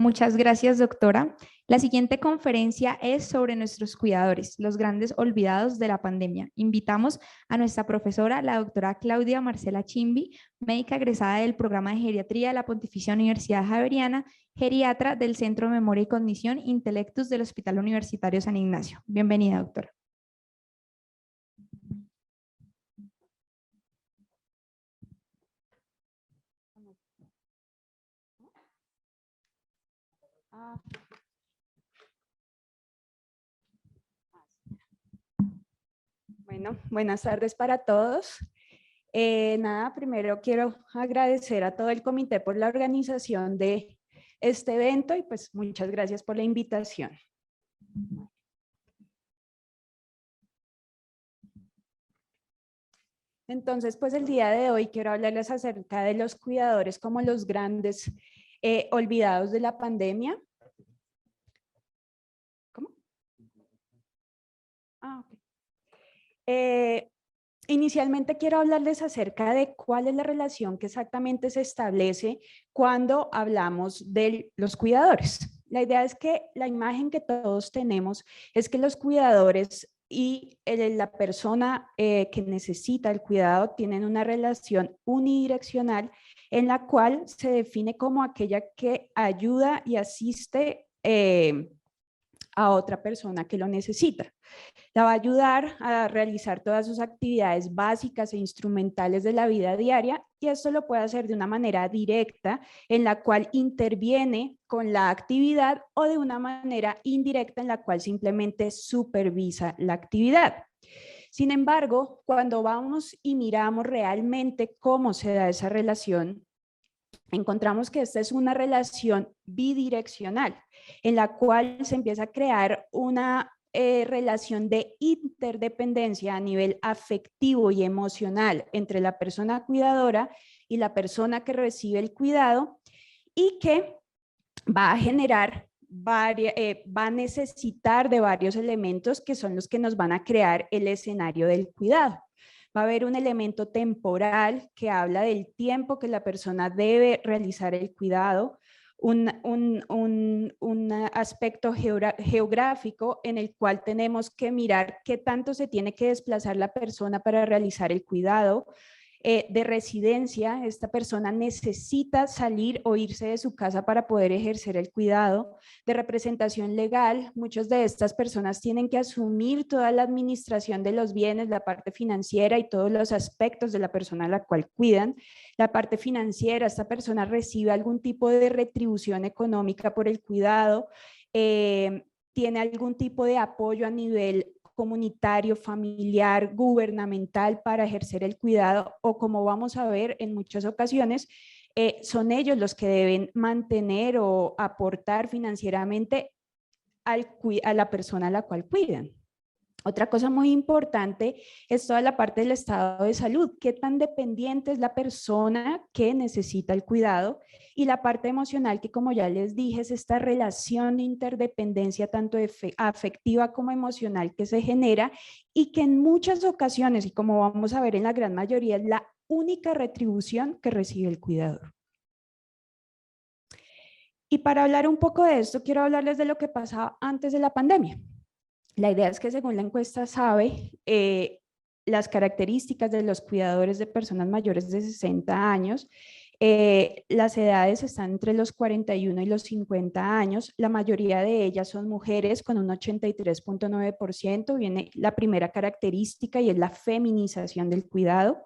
Muchas gracias, doctora. La siguiente conferencia es sobre nuestros cuidadores, los grandes olvidados de la pandemia. Invitamos a nuestra profesora, la doctora Claudia Marcela Chimbi, médica egresada del programa de geriatría de la Pontificia Universidad Javeriana, geriatra del Centro de Memoria y Cognición Intellectus del Hospital Universitario San Ignacio. Bienvenida, doctora. Bueno, buenas tardes para todos. Primero quiero agradecer a todo el comité por la organización de este evento y pues muchas gracias por la invitación. Entonces, pues el día de hoy quiero hablarles acerca de los cuidadores como los grandes olvidados de la pandemia. ¿Cómo? Ok. Inicialmente quiero hablarles acerca de cuál es la relación que exactamente se establece cuando hablamos de los cuidadores. La idea es que la imagen que todos tenemos es que los cuidadores y la persona que necesita el cuidado tienen una relación unidireccional en la cual se define como aquella que ayuda y asiste a otra persona que lo necesita. La va a ayudar a realizar todas sus actividades básicas e instrumentales de la vida diaria y esto lo puede hacer de una manera directa en la cual interviene con la actividad o de una manera indirecta en la cual simplemente supervisa la actividad. Sin embargo, cuando vamos y miramos realmente cómo se da esa relación, encontramos que esta es una relación bidireccional en la cual se empieza a crear una relación de interdependencia a nivel afectivo y emocional entre la persona cuidadora y la persona que recibe el cuidado y que va a generar va a necesitar de varios elementos que son los que nos van a crear el escenario del cuidado. Va a haber un elemento temporal que habla del tiempo que la persona debe realizar el cuidado, un aspecto geográfico en el cual tenemos que mirar qué tanto se tiene que desplazar la persona para realizar el cuidado. De residencia, esta persona necesita salir o irse de su casa para poder ejercer el cuidado. De representación legal, muchas de estas personas tienen que asumir toda la administración de los bienes, la parte financiera y todos los aspectos de la persona a la cual cuidan. La parte financiera, esta persona recibe algún tipo de retribución económica por el cuidado, tiene algún tipo de apoyo a nivel comunitario, familiar, gubernamental para ejercer el cuidado o como vamos a ver en muchas ocasiones, son ellos los que deben mantener o aportar financieramente a la persona a la cual cuidan. Otra cosa muy importante es toda la parte del estado de salud, qué tan dependiente es la persona que necesita el cuidado y la parte emocional que como ya les dije es esta relación de interdependencia tanto afectiva como emocional que se genera y que en muchas ocasiones y como vamos a ver en la gran mayoría es la única retribución que recibe el cuidador. Y para hablar un poco de esto quiero hablarles de lo que pasaba antes de la pandemia. La idea es que según la encuesta SABE, las características de los cuidadores de personas mayores de 60 años, las edades están entre los 41 y los 50 años, la mayoría de ellas son mujeres con un 83.9%, viene la primera característica y es la feminización del cuidado.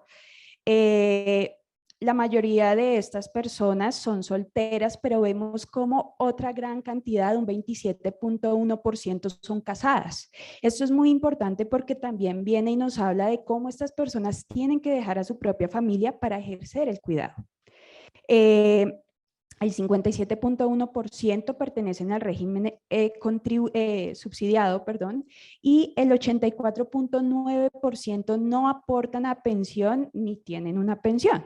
La mayoría de estas personas son solteras, pero vemos como otra gran cantidad, un 27.1% son casadas. Esto es muy importante porque también viene y nos habla de cómo estas personas tienen que dejar a su propia familia para ejercer el cuidado. El 57.1% pertenecen al régimen subsidiado, y el 84.9% no aportan a pensión ni tienen una pensión.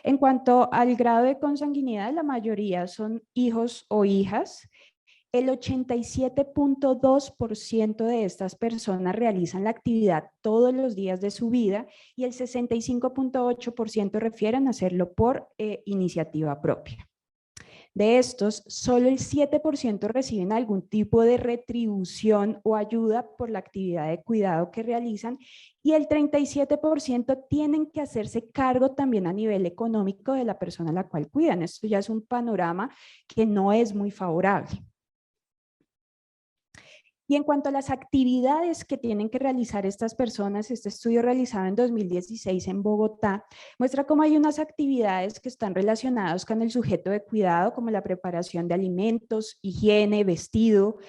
En cuanto al grado de consanguinidad, la mayoría son hijos o hijas. El 87.2% de estas personas realizan la actividad todos los días de su vida y el 65.8% refieren a hacerlo por iniciativa propia. De estos, solo el 7% reciben algún tipo de retribución o ayuda por la actividad de cuidado que realizan y el 37% tienen que hacerse cargo también a nivel económico de la persona a la cual cuidan. Esto ya es un panorama que no es muy favorable. Y en cuanto a las actividades que tienen que realizar estas personas, este estudio realizado en 2016 en Bogotá muestra cómo hay unas actividades que están relacionadas con el sujeto de cuidado, como la preparación de alimentos, higiene, vestido,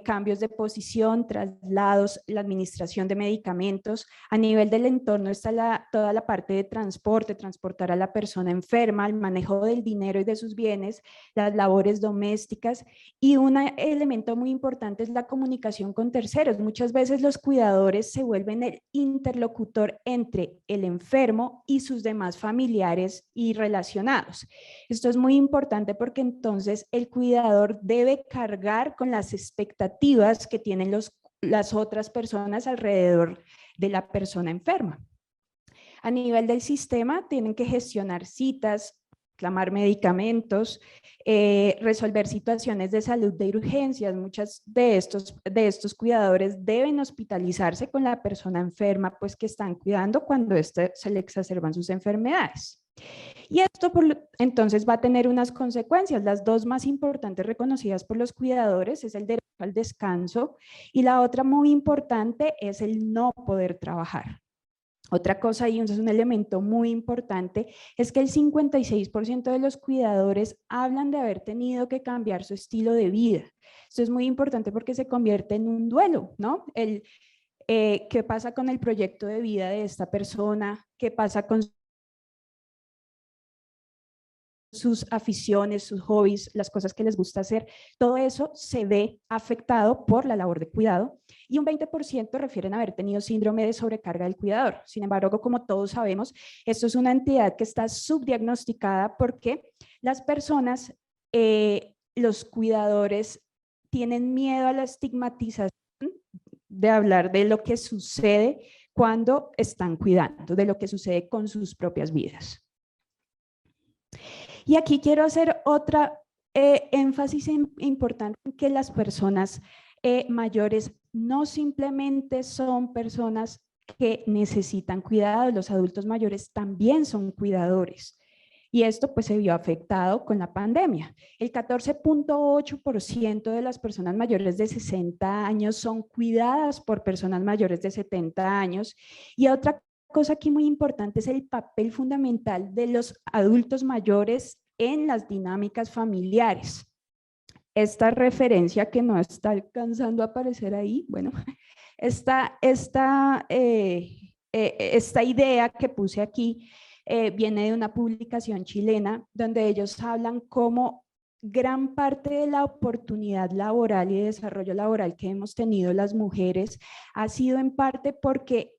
cambios de posición, traslados, la administración de medicamentos. A nivel del entorno está toda la parte de transporte, transportar a la persona enferma, el manejo del dinero y de sus bienes, las labores domésticas y un elemento muy importante es la comunicación con terceros. Muchas veces los cuidadores se vuelven el interlocutor entre el enfermo y sus demás familiares y relacionados. Esto es muy importante porque entonces el cuidador debe cargar con las expectativas que tienen las otras personas alrededor de la persona enferma. A nivel del sistema tienen que gestionar citas, reclamar medicamentos, resolver situaciones de salud de urgencias. Muchos de estos cuidadores deben hospitalizarse con la persona enferma, pues que están cuidando cuando se le exacerban sus enfermedades. Y esto entonces va a tener unas consecuencias. Las dos más importantes reconocidas por los cuidadores es el derecho al descanso y la otra muy importante es el no poder trabajar. Otra cosa, y es un elemento muy importante, es que el 56% de los cuidadores hablan de haber tenido que cambiar su estilo de vida. Esto es muy importante porque se convierte en un duelo, ¿no? ¿Qué pasa con el proyecto de vida de esta persona? ¿Qué pasa con sus aficiones, sus hobbies, las cosas que les gusta hacer? Todo eso se ve afectado por la labor de cuidado y un 20% refieren a haber tenido síndrome de sobrecarga del cuidador. Sin embargo, como todos sabemos, esto es una entidad que está subdiagnosticada porque las personas, los cuidadores, tienen miedo a la estigmatización de hablar de lo que sucede cuando están cuidando, de lo que sucede con sus propias vidas. Y aquí quiero hacer otra énfasis importante en que las personas mayores no simplemente son personas que necesitan cuidado, los adultos mayores también son cuidadores. Y esto pues se vio afectado con la pandemia. El 14.8% de las personas mayores de 60 años son cuidadas por personas mayores de 70 años. Y otra cosa aquí muy importante es el papel fundamental de los adultos mayores en las dinámicas familiares. Esta referencia que no está alcanzando a aparecer ahí, bueno, esta idea que puse aquí viene de una publicación chilena donde ellos hablan cómo gran parte de la oportunidad laboral y de desarrollo laboral que hemos tenido las mujeres ha sido en parte porque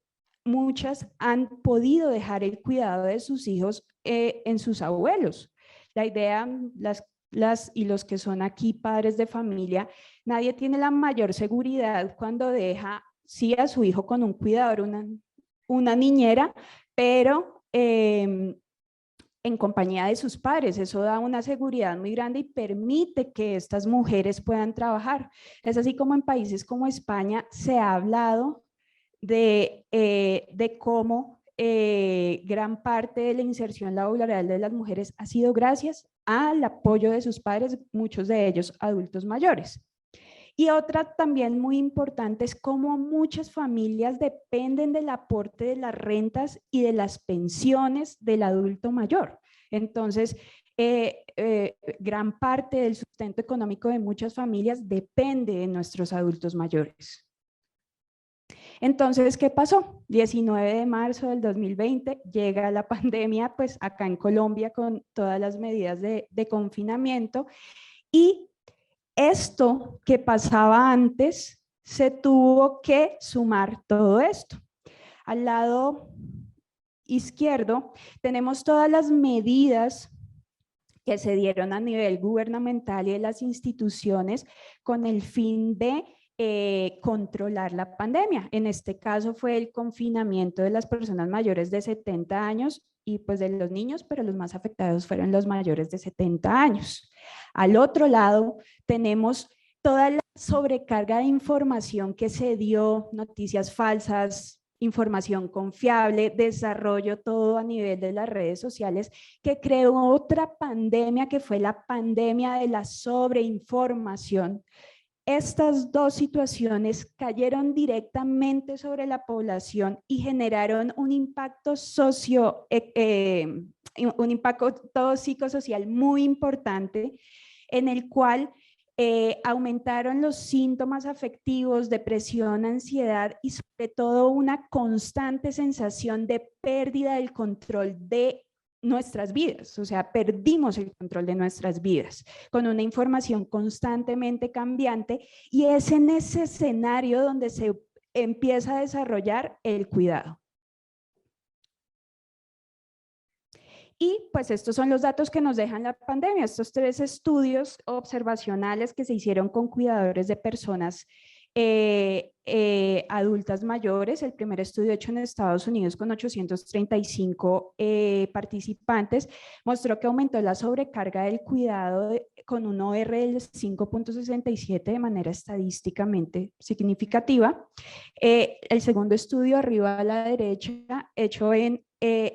muchas han podido dejar el cuidado de sus hijos en sus abuelos. La idea, las y los que son aquí padres de familia, nadie tiene la mayor seguridad cuando deja, sí, a su hijo con un cuidador, una niñera, pero en compañía de sus padres. Eso da una seguridad muy grande y permite que estas mujeres puedan trabajar. Es así como en países como España se ha hablado de cómo gran parte de la inserción laboral de las mujeres ha sido gracias al apoyo de sus padres, muchos de ellos adultos mayores. Y otra también muy importante es cómo muchas familias dependen del aporte de las rentas y de las pensiones del adulto mayor. Entonces, gran parte del sustento económico de muchas familias depende de nuestros adultos mayores. Entonces, ¿qué pasó? 19 de marzo del 2020 llega la pandemia, pues acá en Colombia con todas las medidas de confinamiento y esto que pasaba antes se tuvo que sumar todo esto. Al lado izquierdo tenemos todas las medidas que se dieron a nivel gubernamental y de las instituciones con el fin de controlar la pandemia. En este caso fue el confinamiento de las personas mayores de 70 años y pues de los niños, pero los más afectados fueron los mayores de 70 años. Al otro lado tenemos toda la sobrecarga de información que se dio, noticias falsas, información confiable, desarrollo todo a nivel de las redes sociales, que creó otra pandemia que fue la pandemia de la sobreinformación. Estas dos situaciones cayeron directamente sobre la población y generaron un impacto un impacto psicosocial muy importante, en el cual aumentaron los síntomas afectivos, depresión, ansiedad y sobre todo una constante sensación de pérdida del control de nuestras vidas, o sea, perdimos el control de nuestras vidas con una información constantemente cambiante, y es en ese escenario donde se empieza a desarrollar el cuidado. Y pues estos son los datos que nos dejan la pandemia, estos 3 estudios observacionales que se hicieron con cuidadores de personas adultas mayores. El primer estudio hecho en Estados Unidos con 835 participantes mostró que aumentó la sobrecarga del cuidado con un OR del 5.67 de manera estadísticamente significativa. El segundo estudio arriba a la derecha, hecho en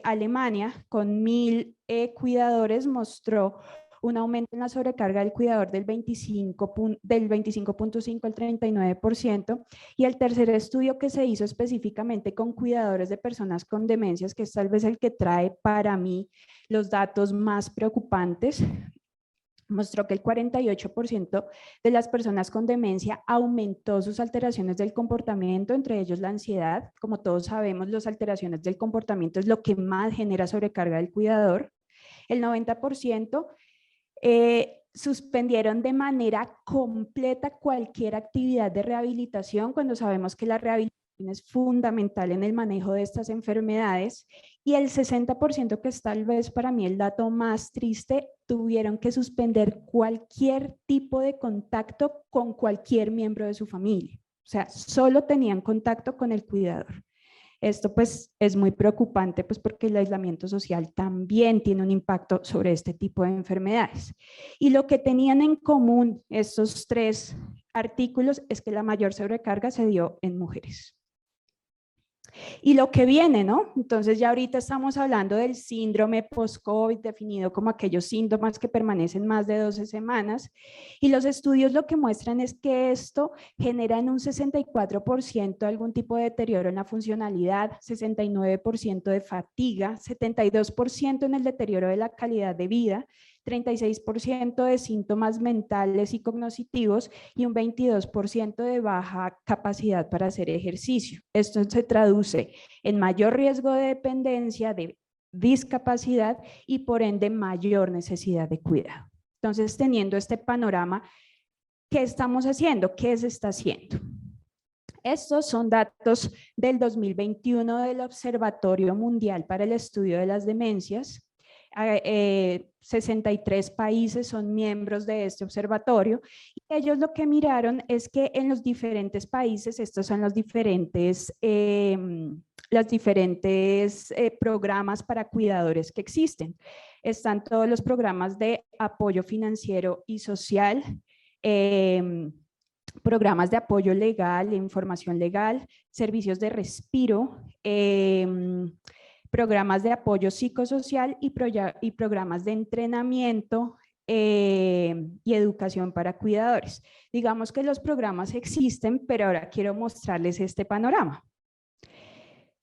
Alemania con 1000 cuidadores, mostró un aumento en la sobrecarga del cuidador del 25.5 al 39%, y el tercer estudio, que se hizo específicamente con cuidadores de personas con demencias, que es tal vez el que trae para mí los datos más preocupantes, mostró que el 48% de las personas con demencia aumentó sus alteraciones del comportamiento, entre ellos la ansiedad. Como todos sabemos, las alteraciones del comportamiento es lo que más genera sobrecarga del cuidador. El 90% suspendieron de manera completa cualquier actividad de rehabilitación, cuando sabemos que la rehabilitación es fundamental en el manejo de estas enfermedades, y el 60%, que es tal vez para mí el dato más triste, tuvieron que suspender cualquier tipo de contacto con cualquier miembro de su familia. O sea, solo tenían contacto con el cuidador. Esto pues es muy preocupante, pues porque el aislamiento social también tiene un impacto sobre este tipo de enfermedades. Y lo que tenían en común estos 3 artículos es que la mayor sobrecarga se dio en mujeres. Y lo que viene, ¿no? Entonces ya ahorita estamos hablando del síndrome post-COVID, definido como aquellos síntomas que permanecen más de 12 semanas, y los estudios lo que muestran es que esto genera en un 64% algún tipo de deterioro en la funcionalidad, 69% de fatiga, 72% en el deterioro de la calidad de vida, 36% de síntomas mentales y cognitivos y un 22% de baja capacidad para hacer ejercicio. Esto se traduce en mayor riesgo de dependencia, de discapacidad y por ende mayor necesidad de cuidado. Entonces, teniendo este panorama, ¿qué estamos haciendo? ¿Qué se está haciendo? Estos son datos del 2021 del Observatorio Mundial para el Estudio de las Demencias. 63 países son miembros de este observatorio, y ellos lo que miraron es que en los diferentes países, estos son los diferentes programas para cuidadores que existen. Están todos los programas de apoyo financiero y social, programas de apoyo legal, información legal, servicios de respiro, programas de apoyo psicosocial y programas de entrenamiento y educación para cuidadores. Digamos que los programas existen, pero ahora quiero mostrarles este panorama.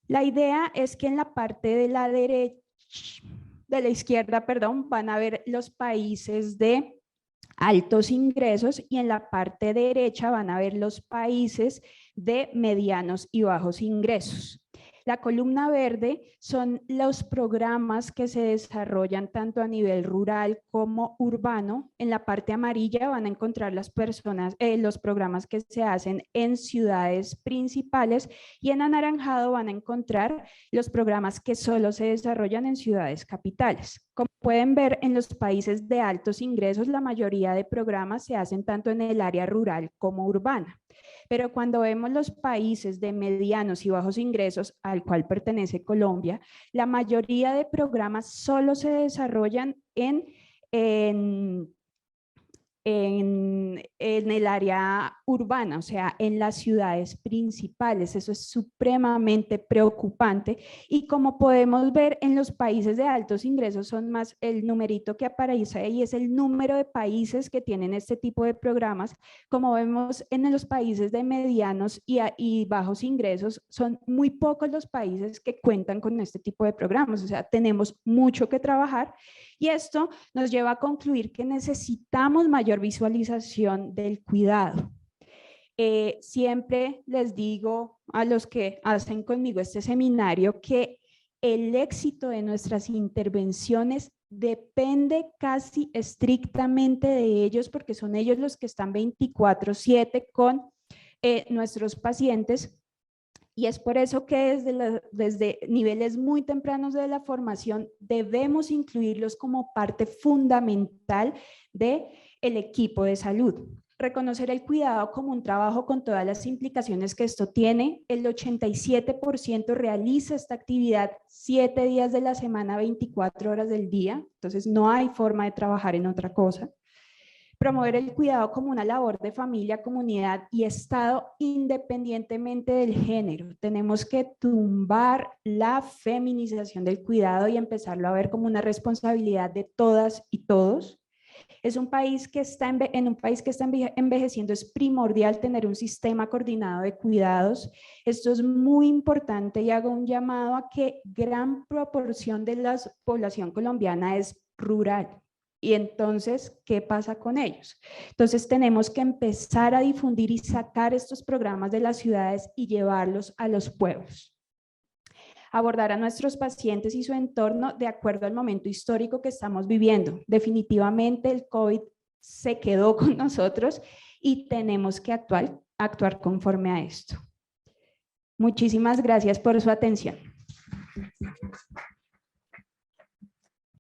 La idea es que en la parte de la izquierda, van a ver los países de altos ingresos, y en la parte derecha van a ver los países de medianos y bajos ingresos. La columna verde son los programas que se desarrollan tanto a nivel rural como urbano. En la parte amarilla van a encontrar los programas que se hacen en ciudades principales, y en anaranjado van a encontrar los programas que solo se desarrollan en ciudades capitales. Como pueden ver, en los países de altos ingresos, la mayoría de programas se hacen tanto en el área rural como urbana. Pero cuando vemos los países de medianos y bajos ingresos, al cual pertenece Colombia, la mayoría de programas solo se desarrollan en el área urbana, o sea, en las ciudades principales. Eso es supremamente preocupante y como podemos ver en los países de altos ingresos son más, el numerito que aparece ahí es el número de países que tienen este tipo de programas. Como vemos en los países de medianos y bajos ingresos, son muy pocos los países que cuentan con este tipo de programas, o sea, tenemos mucho que trabajar y esto nos lleva a concluir que necesitamos mayor visualización del cuidado. Siempre les digo a los que hacen conmigo este seminario que el éxito de nuestras intervenciones depende casi estrictamente de ellos, porque son ellos los que están 24/7 con nuestros pacientes. Y es por eso que desde niveles muy tempranos de la formación debemos incluirlos como parte fundamental del equipo de salud. Reconocer el cuidado como un trabajo con todas las implicaciones que esto tiene. El 87% realiza esta actividad 7 días de la semana, 24 horas del día. Entonces no hay forma de trabajar en otra cosa. Promover el cuidado como una labor de familia, comunidad y Estado independientemente del género. Tenemos que tumbar la feminización del cuidado y empezarlo a ver como una responsabilidad de todas y todos. En un país que está envejeciendo es primordial tener un sistema coordinado de cuidados. Esto es muy importante y hago un llamado a que gran proporción de la población colombiana es rural. Y entonces, ¿qué pasa con ellos? Entonces tenemos que empezar a difundir y sacar estos programas de las ciudades y llevarlos a los pueblos. Abordar a nuestros pacientes y su entorno de acuerdo al momento histórico que estamos viviendo. Definitivamente el COVID se quedó con nosotros y tenemos que actuar conforme a esto. Muchísimas gracias por su atención.